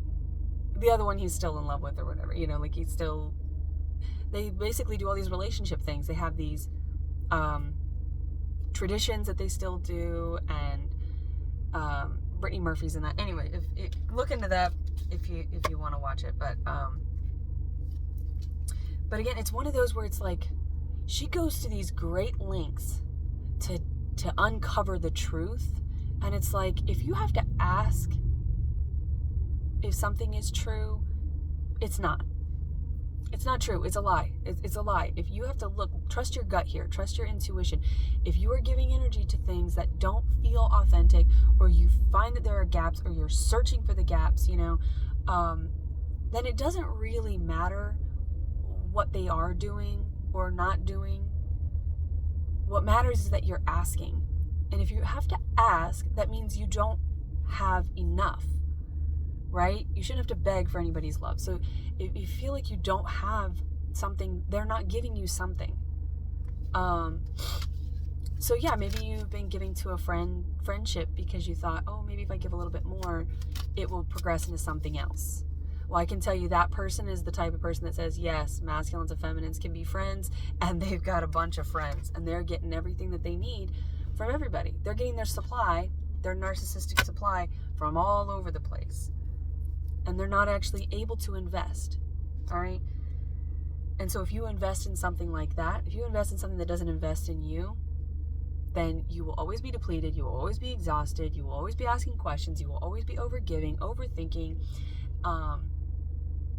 the other one he's still in love with or whatever, like they basically do all these relationship things. They have these traditions that they still do, and Brittany Murphy's in that. Anyway, look into that if you want to watch it, but again, it's one of those where it's like she goes to these great lengths to uncover the truth. And it's like, if you have to ask if something is true, it's not. It's not true. It's a lie. It's a lie. If you have to look, trust your gut here. Trust your intuition. If you are giving energy to things that don't feel authentic, or you find that there are gaps, or you're searching for the gaps, then it doesn't really matter what they are doing or not doing. What matters is that you're asking. And if you have to ask, that means you don't have enough, right? You shouldn't have to beg for anybody's love. So if you feel like you don't have something, they're not giving you something. So yeah, maybe you've been giving to a friendship because you thought, oh, maybe if I give a little bit more, it will progress into something else. Well, I can tell you that person is the type of person that says, yes, masculines and feminines can be friends, and they've got a bunch of friends, and they're getting everything that they need from everybody. They're getting their supply, their narcissistic supply, from all over the place. And they're not actually able to invest. All right? And so if you invest in something like that, if you invest in something that doesn't invest in you, then you will always be depleted, you will always be exhausted, you will always be asking questions, you will always be overgiving, overthinking,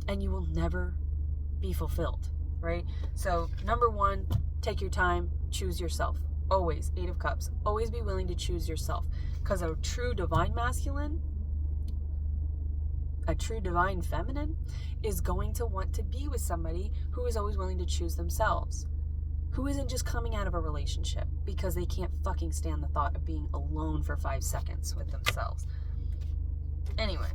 and you will never be fulfilled, right? So number one, take your time, choose yourself. Always, 8 of Cups. Always be willing to choose yourself. Because a true divine masculine, a true divine feminine is going to want to be with somebody who is always willing to choose themselves. Who isn't just coming out of a relationship because they can't fucking stand the thought of being alone for 5 seconds with themselves. Anyway.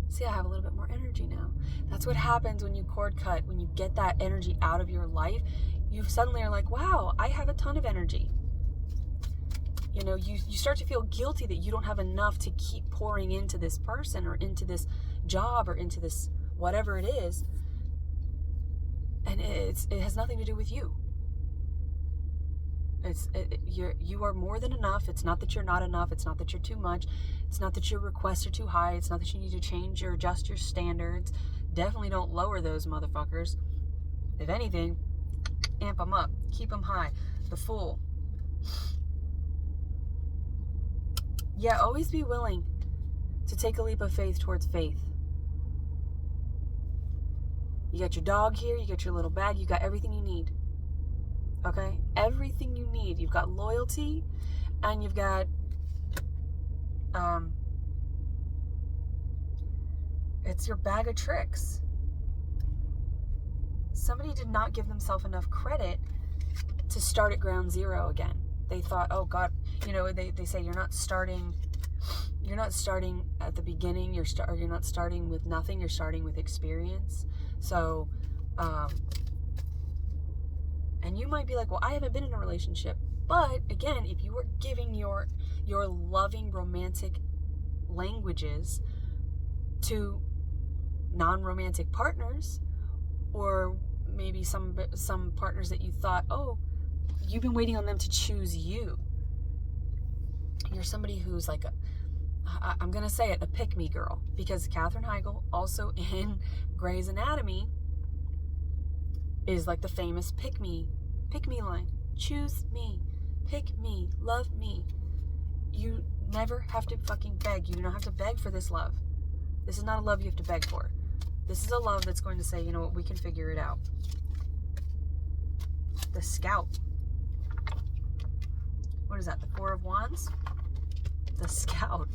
See, I have a little bit more energy now. That's what happens when you cord cut, when you get that energy out of your life. You suddenly are like, wow, I have a ton of energy. You know, you start to feel guilty that you don't have enough to keep pouring into this person or into this job or into this whatever it is. And it has nothing to do with you. You are more than enough. It's not that you're not enough. It's not that you're too much. It's not that your requests are too high. It's not that you need to change or adjust your standards. Definitely don't lower those motherfuckers. If anything, amp them up. Keep them high. The Fool. Yeah, always be willing to take a leap of faith towards faith. You got your dog here, you got your little bag, you got everything you need. Okay? Everything you need. You've got loyalty, and you've got, it's your bag of tricks. Somebody did not give themselves enough credit to start at ground zero again. They thought, oh God, you know, they say you're not starting at the beginning, you're not starting with nothing, you're starting with experience. So, and you might be like, well, I haven't been in a relationship. But again, if you are giving your loving romantic languages to non-romantic partners, or maybe some partners that you thought, oh, you've been waiting on them to choose you. You're somebody who's like I'm going to say it, a pick-me girl. Because Katherine Heigl, also in Grey's Anatomy, is like the famous pick-me line. Choose me. Pick me. Love me. You never have to fucking beg. You do not have to beg for this love. This is not a love you have to beg for. This is a love that's going to say, you know what, we can figure it out. The Scout. What is that, the 4 of Wands? The Scout.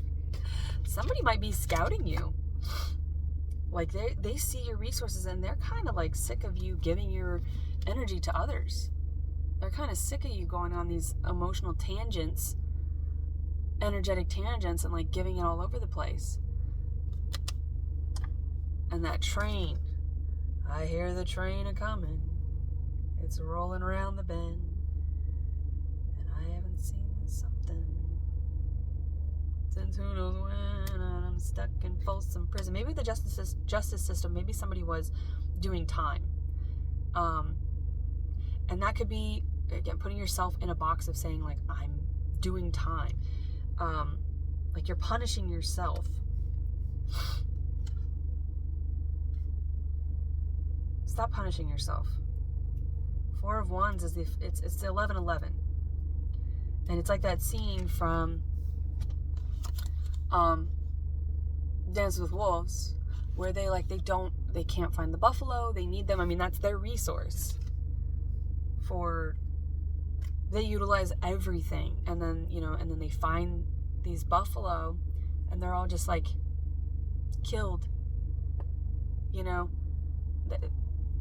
Somebody might be scouting you. Like they see your resources and they're kind of like sick of you giving your energy to others. They're kind of sick of you going on these emotional tangents, energetic tangents, and like giving it all over the place. And that train, I hear the train a-coming. It's rolling around the bend. And I haven't seen something since who knows when, and I'm stuck in Folsom Prison. Maybe the justice system, maybe somebody was doing time. And that could be, again, putting yourself in a box of saying, like, I'm doing time. Like you're punishing yourself. Stop punishing yourself. 4 of Wands is it's the 11-11. And it's like that scene from Dance with Wolves, where they can't find the buffalo, they need them. I mean, that's their resource. They utilize everything, and then they find these buffalo, and they're all just like killed,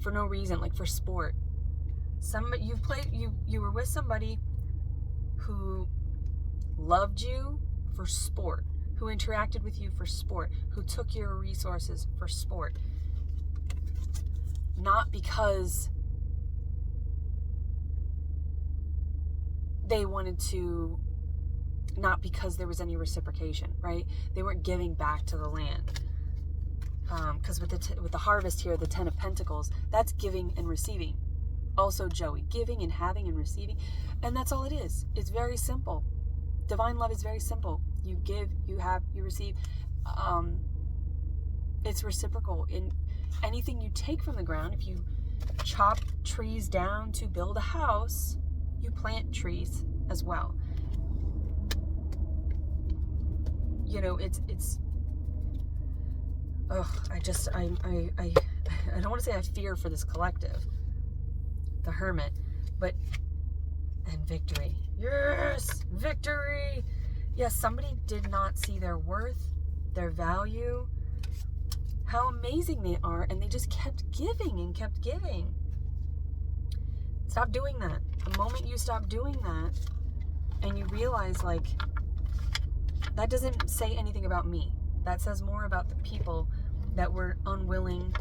for no reason, like for sport. You were with somebody who loved you for sport, who interacted with you for sport, who took your resources for sport. Not because they wanted to, not because there was any reciprocation, right? They weren't giving back to the land. because with the harvest here, the 10 of Pentacles, that's giving and receiving. Also Joey, giving and having and receiving, and that's all it is. It's very simple. Divine love is very simple. You give, you have, you receive. It's reciprocal. In anything you take from the ground, if you chop trees down to build a house, you plant trees as well. You know, it's I don't want to say I fear for this collective, the Hermit, but, and victory. Yes, victory. Yes, somebody did not see their worth, their value, how amazing they are, and they just kept giving and kept giving. Stop doing that. The moment you stop doing that and you realize, like, that doesn't say anything about me. That says more about the people that were unwilling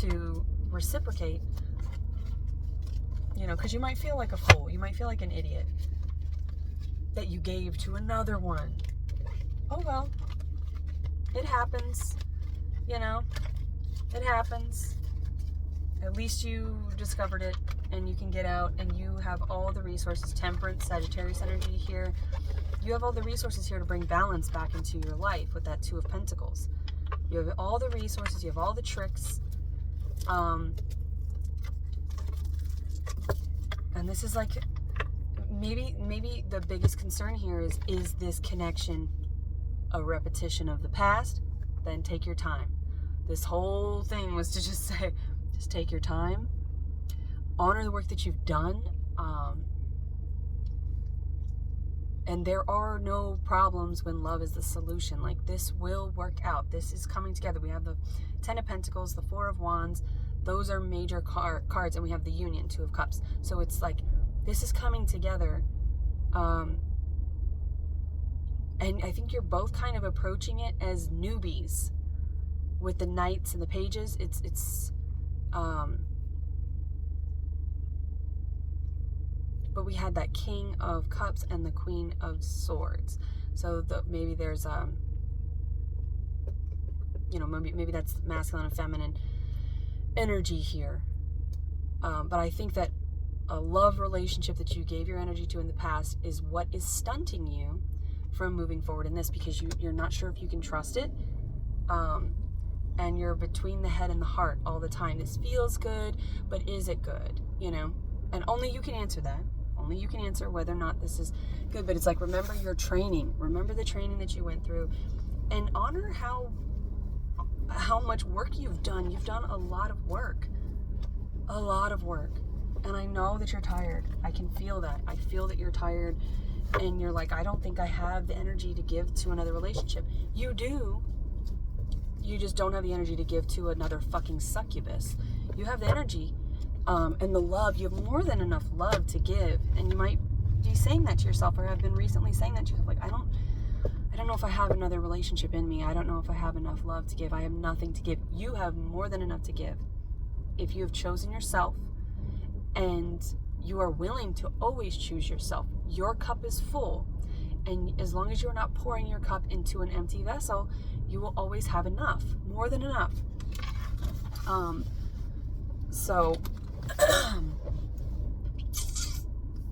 to reciprocate. You know, because you might feel like a fool. You might feel like an idiot that you gave to another one. Oh well. It happens. You know, it happens. At least you discovered it and you can get out and you have all the resources. Temperance, Sagittarius energy here. You have all the resources here to bring balance back into your life with that 2 of Pentacles. You have all the resources. You have all the tricks. And this is like, maybe the biggest concern here is this connection a repetition of the past? Then take your time. This whole thing was to just say, just take your time, honor the work that you've done, and there are no problems when love is the solution. Like, this will work out. This is coming together. We have the 10 of Pentacles, the 4 of Wands. Those are major cards, and we have the Union, 2 of Cups. So it's like, this is coming together. And I think you're both kind of approaching it as newbies with the Knights and the Pages. But we had that King of Cups and the Queen of Swords. So maybe there's maybe that's masculine and feminine energy here. But I think that a love relationship that you gave your energy to in the past is what is stunting you from moving forward in this, because you're not sure if you can trust it. And you're between the head and the heart all the time. This feels good, but is it good? You know? And only you can answer that. Only you can answer whether or not this is good. But it's like, remember your training. Remember the training that you went through. And honor how much work you've done. You've done a lot of work. A lot of work. And I know that you're tired. I can feel that. I feel that you're tired. And you're like, I don't think I have the energy to give to another relationship. You do. You just don't have the energy to give to another fucking succubus. You have the energy and the love. You have more than enough love to give. And you might be saying that to yourself, or have been recently saying that to yourself. Like, I don't know if I have another relationship in me. I don't know if I have enough love to give. I have nothing to give. You have more than enough to give. If you have chosen yourself and you are willing to always choose yourself, your cup is full. And as long as you're not pouring your cup into an empty vessel, you will always have enough, more than enough. So, I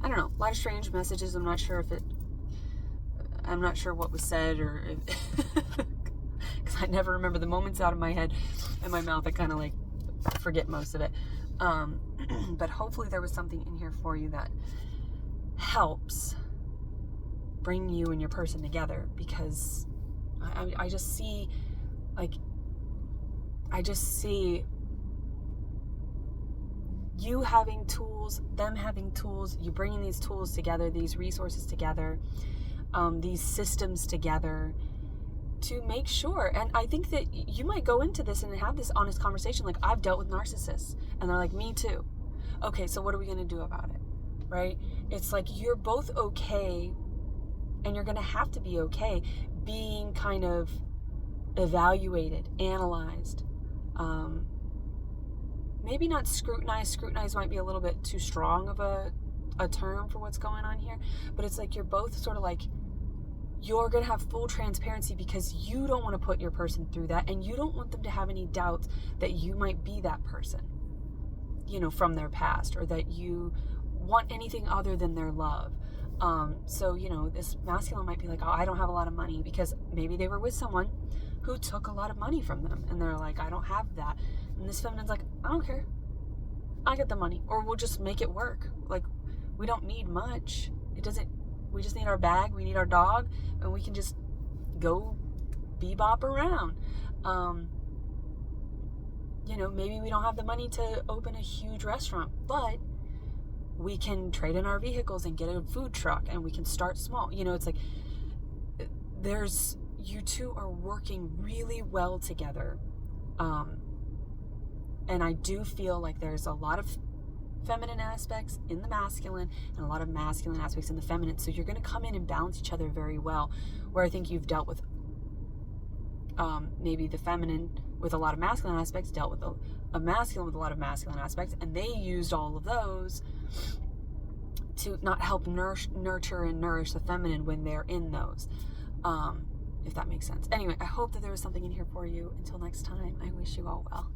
don't know, a lot of strange messages. I'm not sure what was said, or because I never remember the moments out of my head and my mouth. I kind of like forget most of it. But hopefully there was something in here for you that helps bring you and your person together, because I just see, like, you having tools, them having tools, you bringing these tools together, these resources together, these systems together to make sure. And I think that you might go into this and have this honest conversation, like, I've dealt with narcissists, and they're like, me too. Okay, so what are we going to do about it, right? It's like, you're both okay, and you're going to have to be okay being kind of evaluated, analyzed, maybe not scrutinized. Scrutinize might be a little bit too strong of a term for what's going on here, but it's like, you're both sort of like, you're going to have full transparency because you don't want to put your person through that, and you don't want them to have any doubts that you might be that person, you know, from their past, or that you want anything other than their love. So, you know, this masculine might be like, oh, I don't have a lot of money, because maybe they were with someone who took a lot of money from them, and they're like, I don't have that. And this feminine's like, I don't care, I get the money, or we'll just make it work. Like, we don't need much. We just need our bag, we need our dog, and we can just go bebop around. You know, maybe we don't have the money to open a huge restaurant, but we can trade in our vehicles and get a food truck, and we can start small. You know, it's like, you two are working really well together. And I do feel like there's a lot of feminine aspects in the masculine and a lot of masculine aspects in the feminine. So you're going to come in and balance each other very well, where I think you've dealt with maybe the feminine with a lot of masculine aspects, dealt with a masculine with a lot of masculine aspects, and they used all of those to not help nurture and nourish the feminine when they're in those, if that makes sense. Anyway, I hope that there was something in here for you. Until next time, I wish you all well.